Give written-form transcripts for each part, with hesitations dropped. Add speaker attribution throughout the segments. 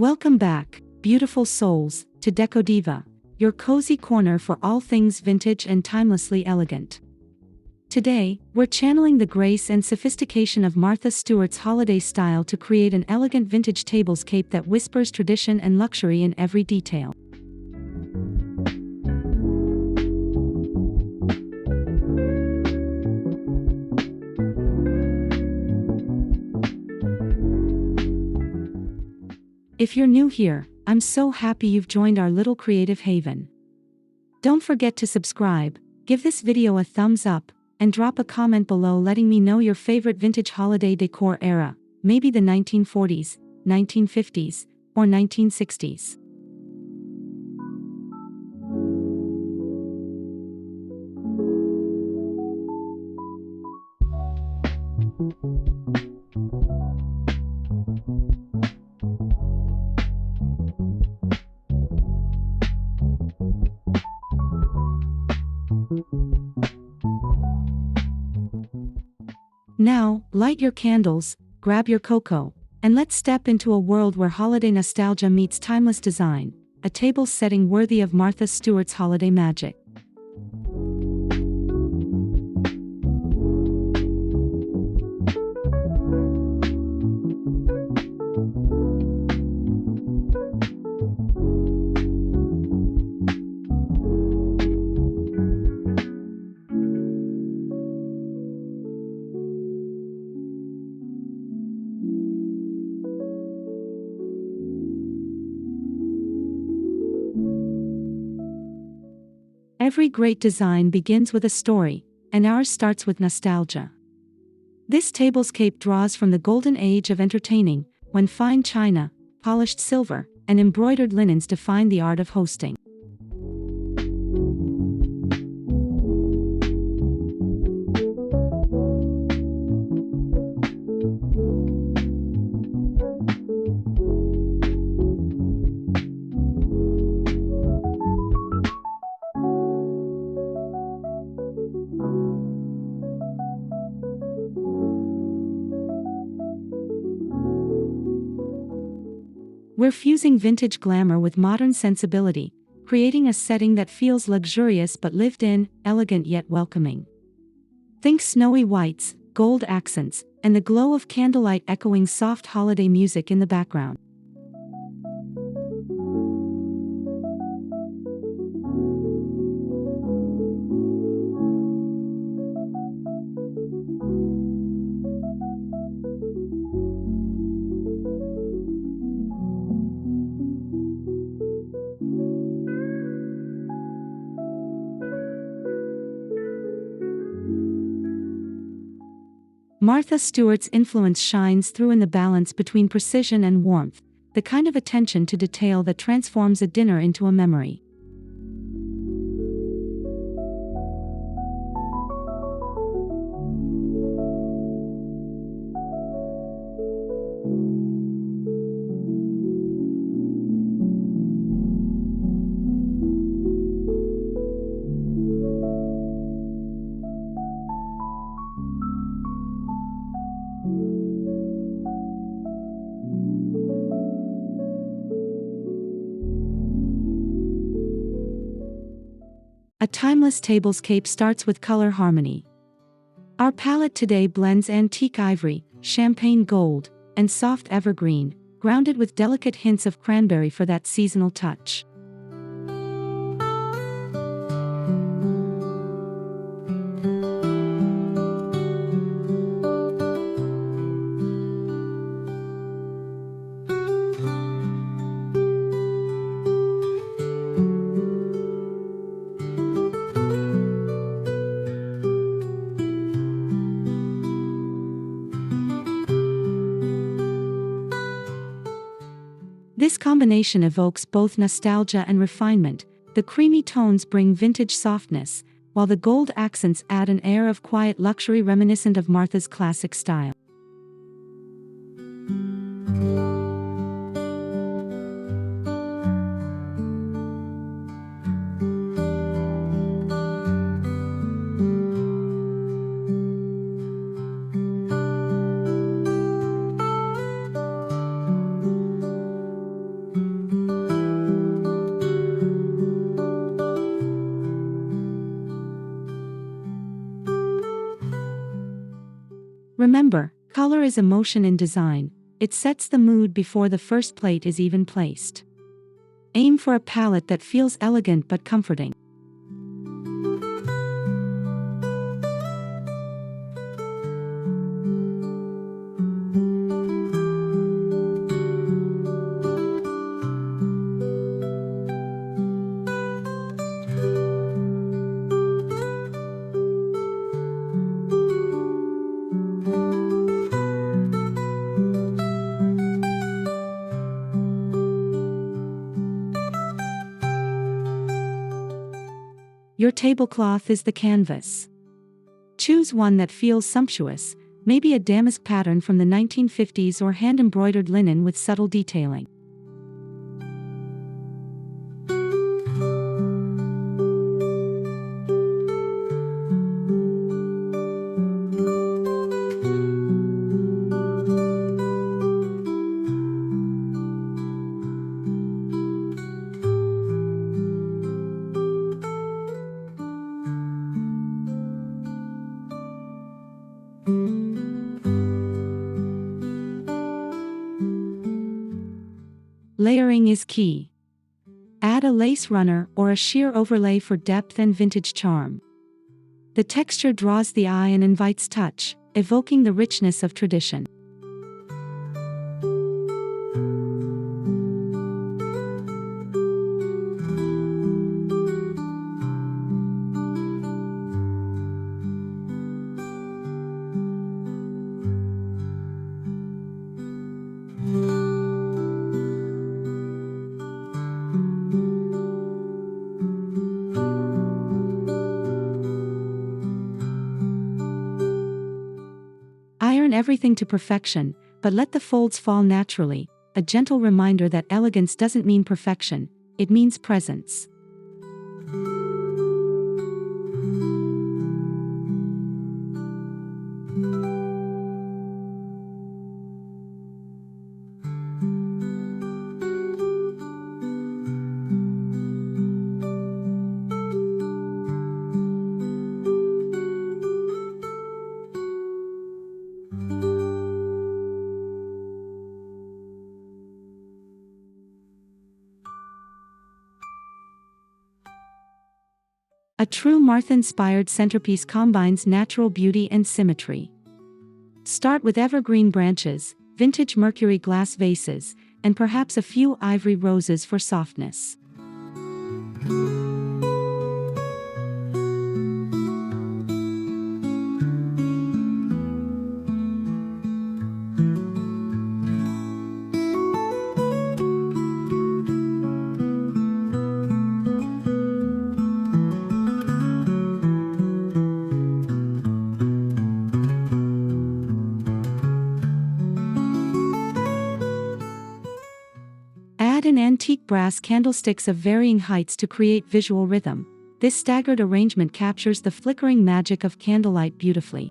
Speaker 1: Welcome back, beautiful souls, to Decodiva, your cozy corner for all things vintage and timelessly elegant. Today, we're channeling the grace and sophistication of Martha Stewart's holiday style to create an elegant vintage tablescape that whispers tradition and luxury in every detail. If you're new here, I'm so happy you've joined our little creative haven. Don't forget to subscribe, give this video a thumbs up, and drop a comment below letting me know your favorite vintage holiday decor era, maybe the 1940s, 1950s, or 1960s. Now, light your candles, grab your cocoa, and let's step into a world where holiday nostalgia meets timeless design, a table setting worthy of Martha Stewart's holiday magic. Every great design begins with a story, and ours starts with nostalgia. This tablescape draws from the golden age of entertaining, when fine china, polished silver, and embroidered linens defined the art of hosting. We're fusing vintage glamour with modern sensibility, creating a setting that feels luxurious but lived in, elegant yet welcoming. Think snowy whites, gold accents, and the glow of candlelight echoing soft holiday music in the background. Martha Stewart's influence shines through in the balance between precision and warmth, the kind of attention to detail that transforms a dinner into a memory. A timeless tablescape starts with color harmony. Our palette today blends antique ivory, champagne gold, and soft evergreen, grounded with delicate hints of cranberry for that seasonal touch. This combination evokes both nostalgia and refinement. The creamy tones bring vintage softness, while the gold accents add an air of quiet luxury reminiscent of Martha's classic style. Remember, color is emotion in design. It sets the mood before the first plate is even placed. Aim for a palette that feels elegant but comforting. Your tablecloth is the canvas. Choose one that feels sumptuous, maybe a damask pattern from the 1950s or hand-embroidered linen with subtle detailing. Layering is key. Add a lace runner or a sheer overlay for depth and vintage charm. The texture draws the eye and invites touch, evoking the richness of tradition. Iron everything to perfection, but let the folds fall naturally, a gentle reminder that elegance doesn't mean perfection, it means presence. A true Martha-inspired centerpiece combines natural beauty and symmetry. Start with evergreen branches, vintage mercury glass vases, and perhaps a few ivory roses for softness. Add in antique brass candlesticks of varying heights to create visual rhythm. This staggered arrangement captures the flickering magic of candlelight beautifully.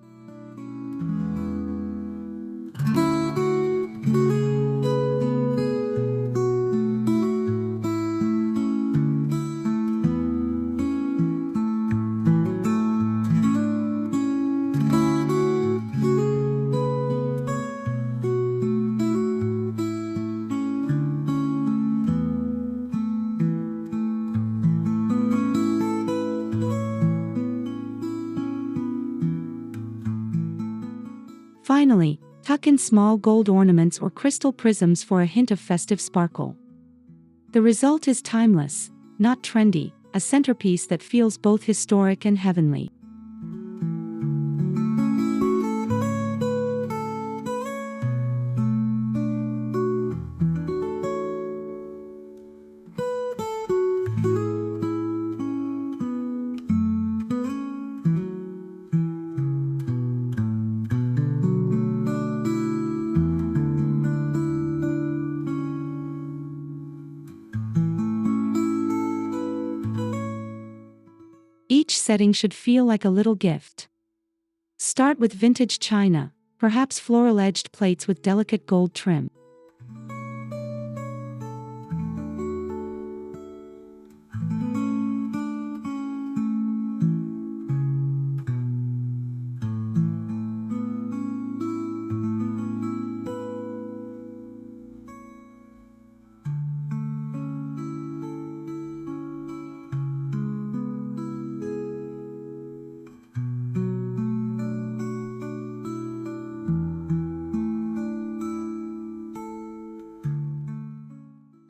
Speaker 1: Finally, tuck in small gold ornaments or crystal prisms for a hint of festive sparkle. The result is timeless, not trendy, a centerpiece that feels both historic and heavenly. Each setting should feel like a little gift. Start with vintage china, perhaps floral-edged plates with delicate gold trim.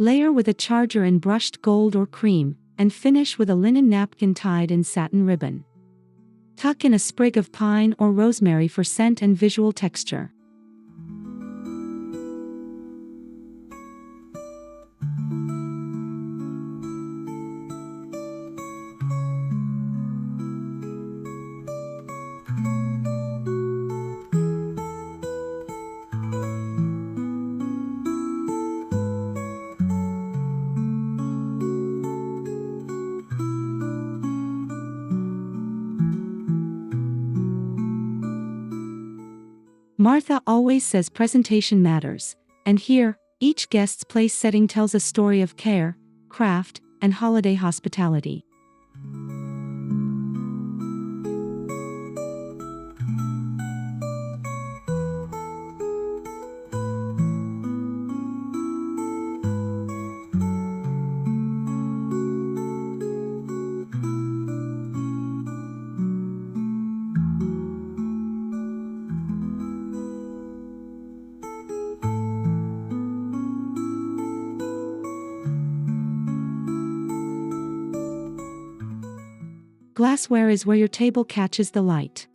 Speaker 1: Layer with a charger in brushed gold or cream, and finish with a linen napkin tied in satin ribbon. Tuck in a sprig of pine or rosemary for scent and visual texture. Martha always says presentation matters, and here, each guest's place setting tells a story of care, craft, and holiday hospitality. Glassware is where your table catches the light.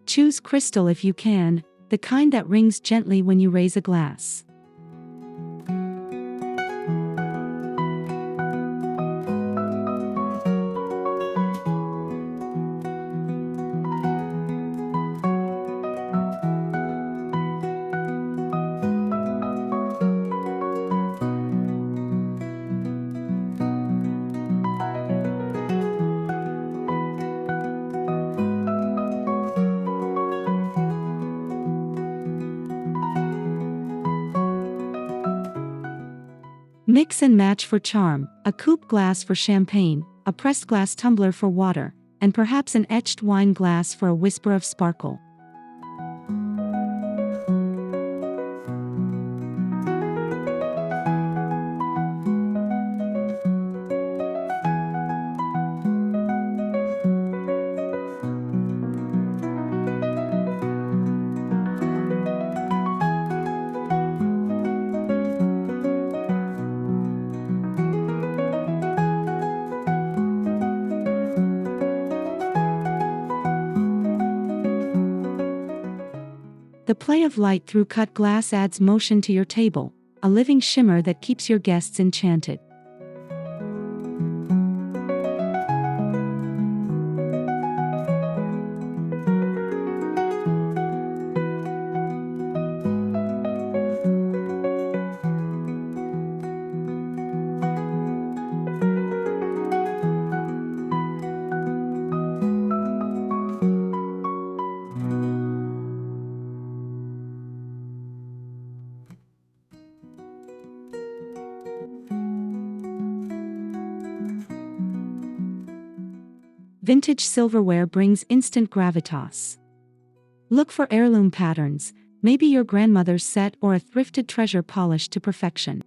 Speaker 1: Choose crystal if you can, the kind that rings gently when you raise a glass. Mix and match for charm, a coupe glass for champagne, a pressed glass tumbler for water, and perhaps an etched wine glass for a whisper of sparkle. The play of light through cut glass adds motion to your table, a living shimmer that keeps your guests enchanted. Vintage silverware brings instant gravitas. Look for heirloom patterns, maybe your grandmother's set or a thrifted treasure polished to perfection.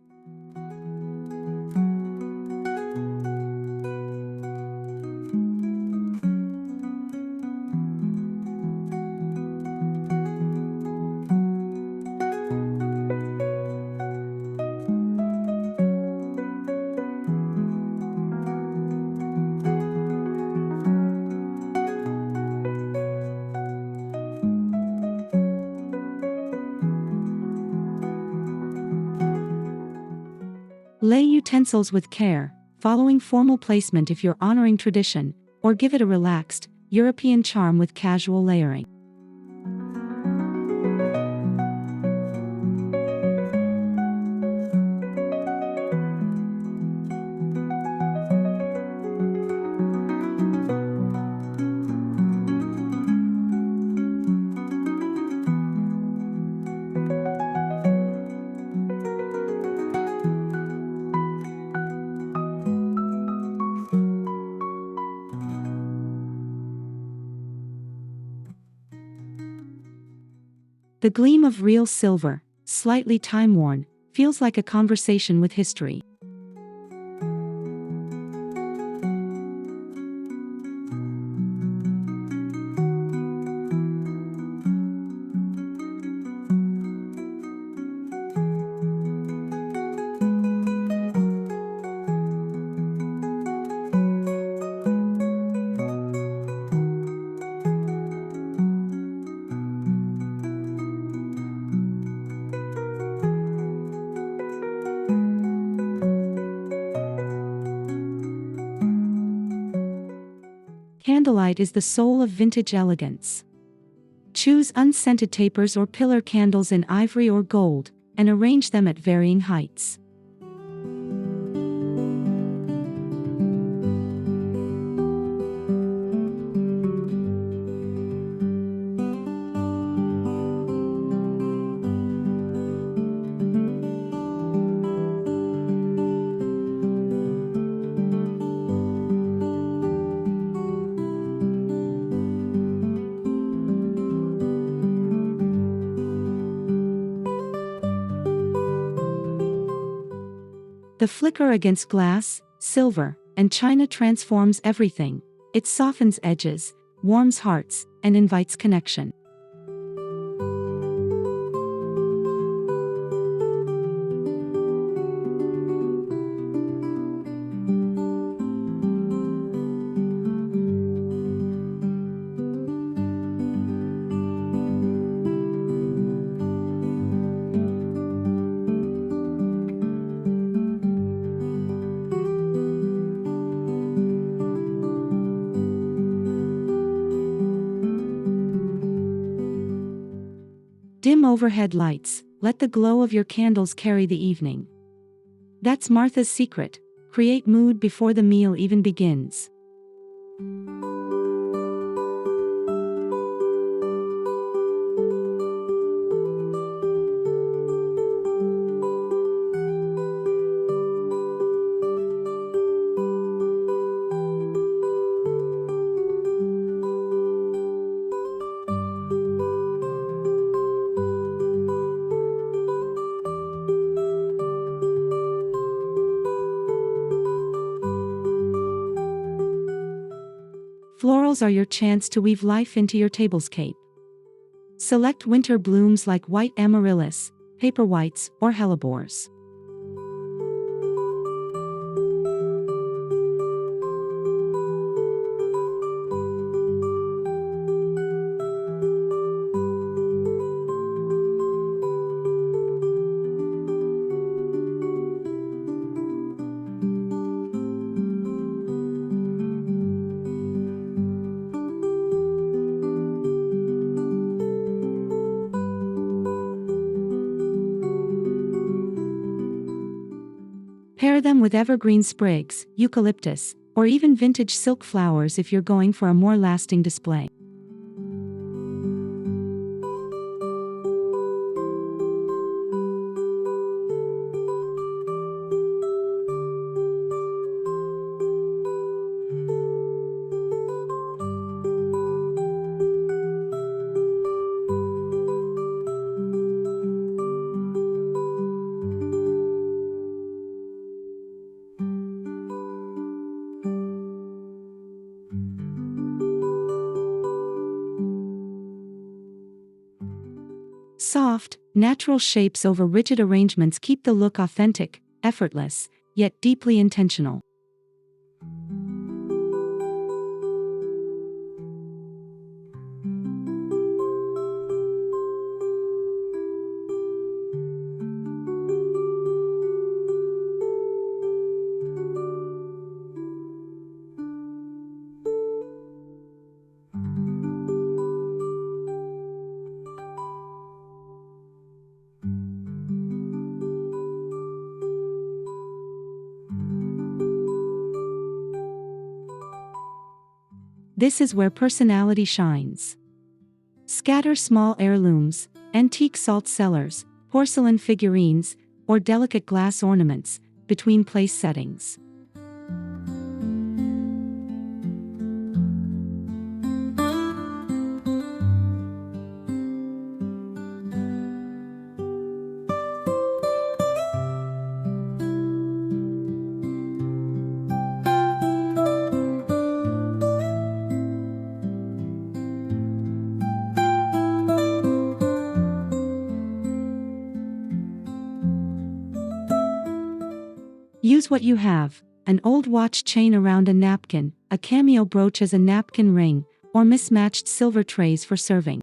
Speaker 1: Lay utensils with care, following formal placement if you're honoring tradition, or give it a relaxed, European charm with casual layering. The gleam of real silver, slightly time-worn, feels like a conversation with history. Candlelight is the soul of vintage elegance. Choose unscented tapers or pillar candles in ivory or gold, and arrange them at varying heights. The flicker against glass, silver, and china transforms everything. It softens edges, warms hearts, and invites connection. Dim overhead lights, let the glow of your candles carry the evening. That's Martha's secret: create mood before the meal even begins. Florals are your chance to weave life into your tablescape. Select winter blooms like white amaryllis, paper whites, or hellebores. Pair them with evergreen sprigs, eucalyptus, or even vintage silk flowers if you're going for a more lasting display. Soft, natural shapes over rigid arrangements keep the look authentic, effortless, yet deeply intentional. This is where personality shines. Scatter small heirlooms, antique salt cellars, porcelain figurines, or delicate glass ornaments between place settings. Use what you have: an old watch chain around a napkin, a cameo brooch as a napkin ring, or mismatched silver trays for serving.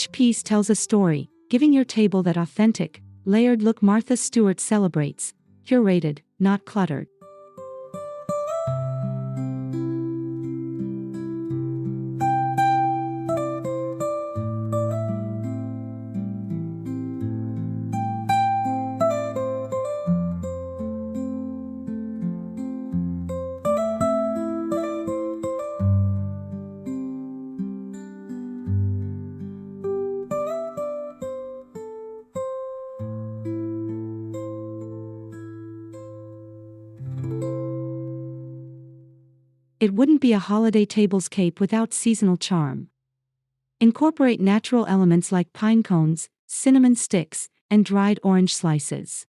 Speaker 1: Each piece tells a story, giving your table that authentic, layered look Martha Stewart celebrates, curated, not cluttered. It wouldn't be a holiday tablescape without seasonal charm. Incorporate natural elements like pine cones, cinnamon sticks, and dried orange slices.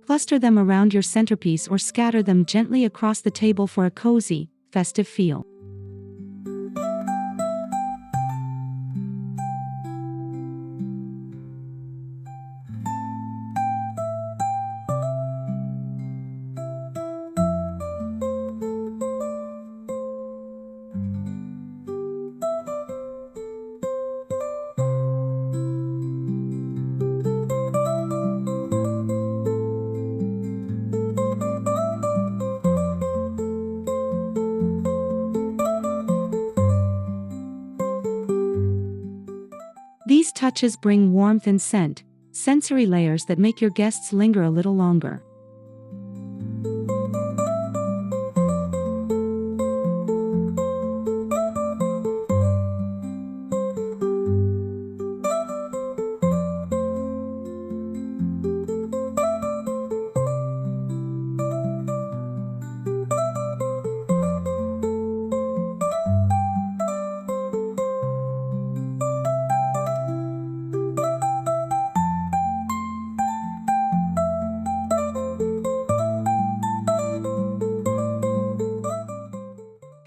Speaker 1: Cluster them around your centerpiece or scatter them gently across the table for a cozy, festive feel. These touches bring warmth and scent, sensory layers that make your guests linger a little longer.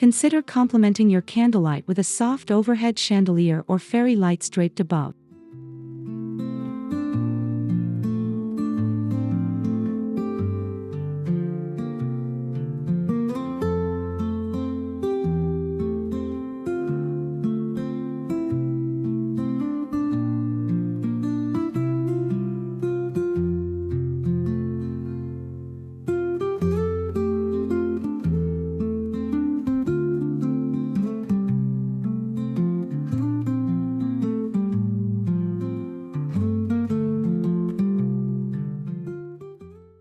Speaker 1: Consider complementing your candlelight with a soft overhead chandelier or fairy lights draped above.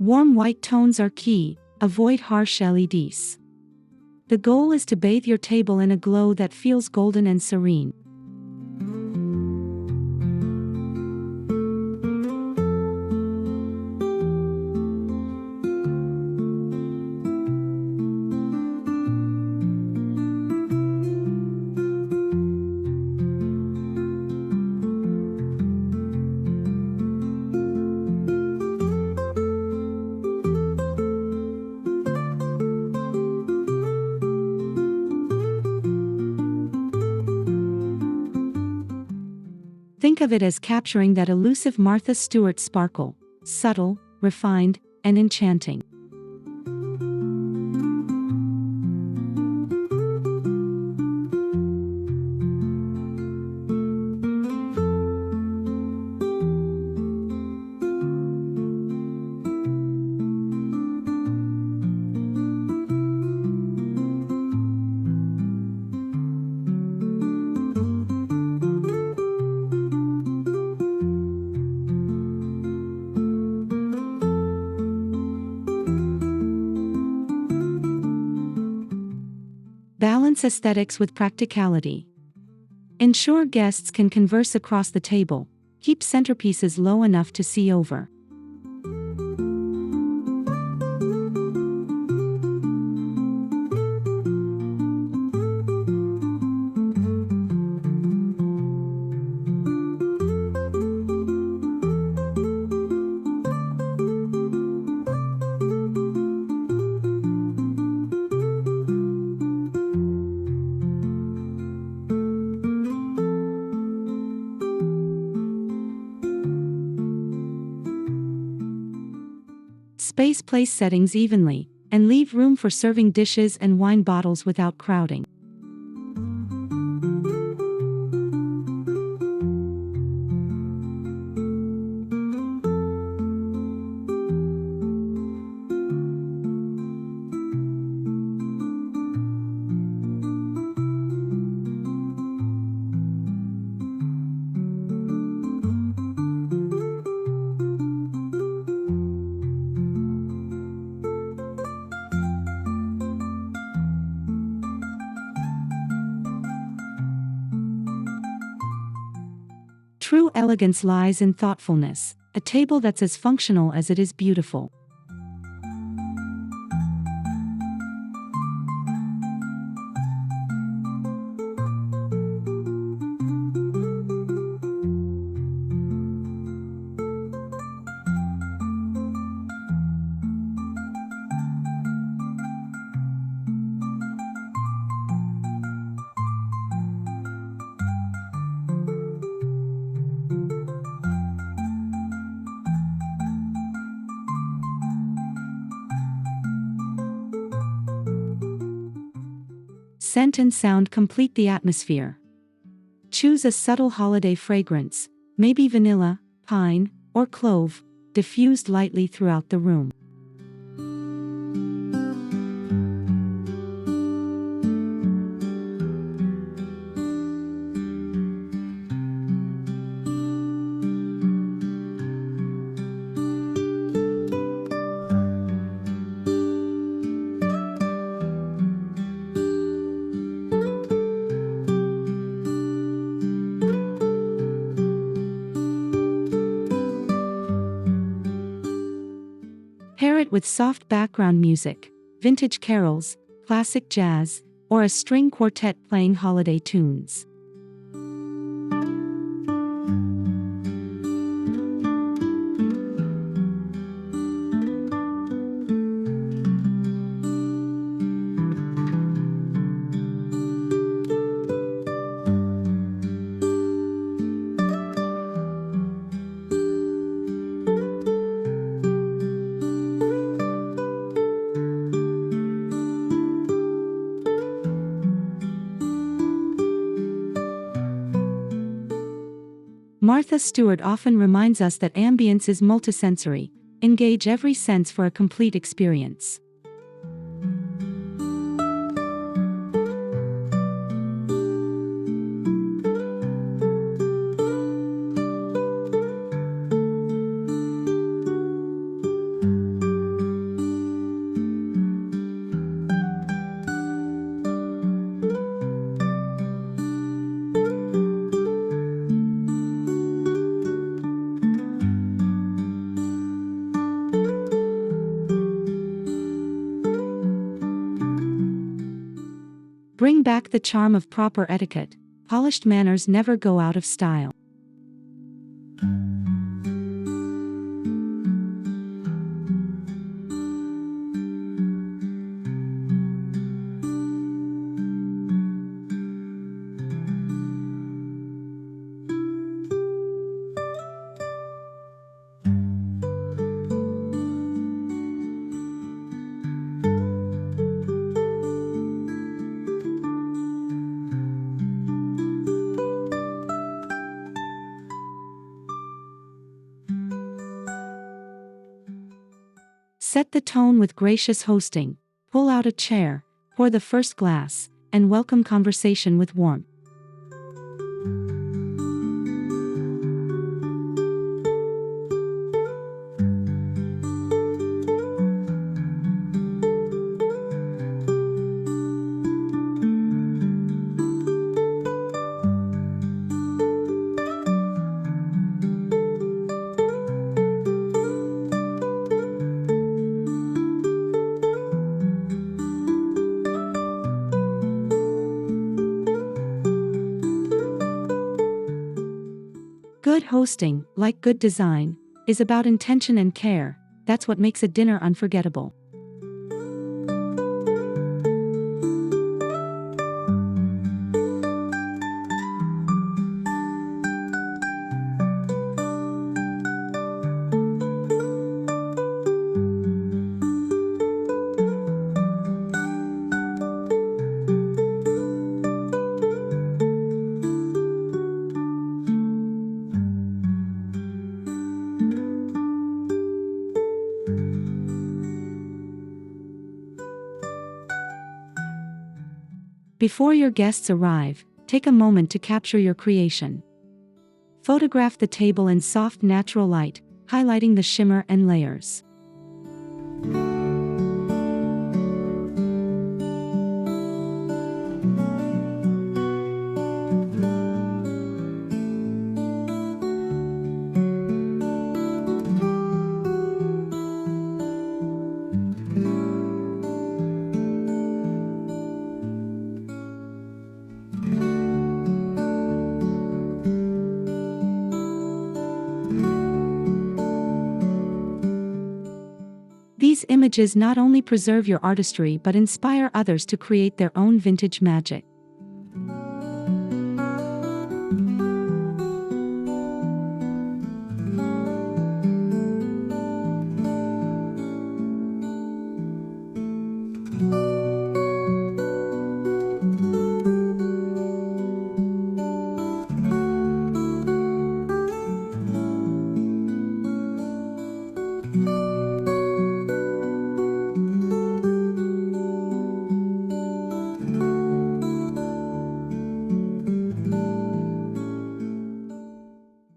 Speaker 1: Warm white tones are key, avoid harsh LEDs. The goal is to bathe your table in a glow that feels golden and serene. Think of it as capturing that elusive Martha Stewart sparkle, subtle, refined, and enchanting. Balance aesthetics with practicality. Ensure guests can converse across the table. Keep centerpieces low enough to see over. Space place settings evenly, and leave room for serving dishes and wine bottles without crowding. True elegance lies in thoughtfulness, a table that's as functional as it is beautiful. Scent and sound complete the atmosphere. Choose a subtle holiday fragrance, maybe vanilla, pine, or clove, diffused lightly throughout the room. Pair it with soft background music, vintage carols, classic jazz, or a string quartet playing holiday tunes. Martha Stewart often reminds us that ambience is multisensory. Engage every sense for a complete experience. Bring back the charm of proper etiquette. Polished manners never go out of style. Set the tone with gracious hosting. Pull out a chair, pour the first glass, and welcome conversation with warmth. Good hosting, like good design, is about intention and care. That's what makes a dinner unforgettable. Before your guests arrive, take a moment to capture your creation. Photograph the table in soft natural light, highlighting the shimmer and layers. These images not only preserve your artistry but inspire others to create their own vintage magic.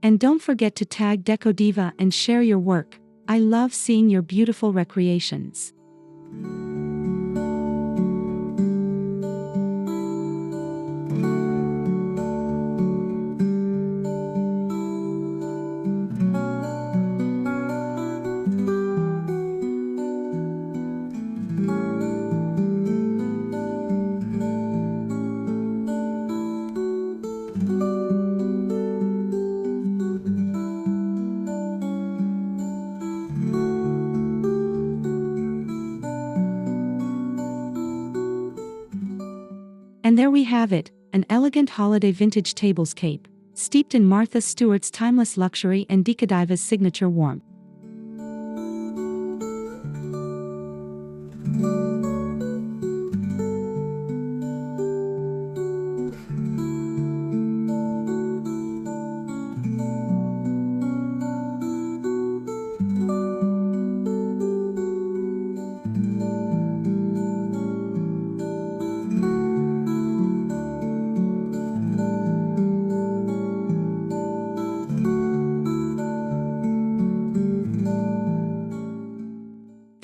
Speaker 1: And don't forget to tag Decodiva and share your work. I love seeing your beautiful recreations. And there we have it, an elegant holiday vintage tablescape, steeped in Martha Stewart's timeless luxury and Decodiva's signature warmth.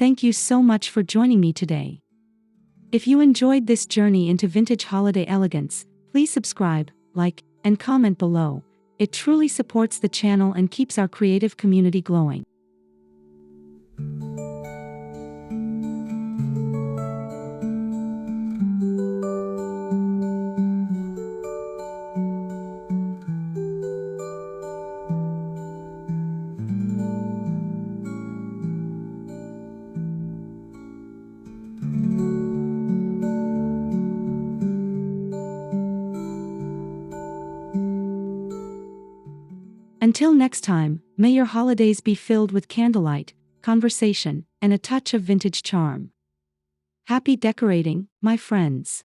Speaker 1: Thank you so much for joining me today. If you enjoyed this journey into vintage holiday elegance, please subscribe, like, and comment below. It truly supports the channel and keeps our creative community glowing. Until next time, may your holidays be filled with candlelight, conversation, and a touch of vintage charm. Happy decorating, my friends.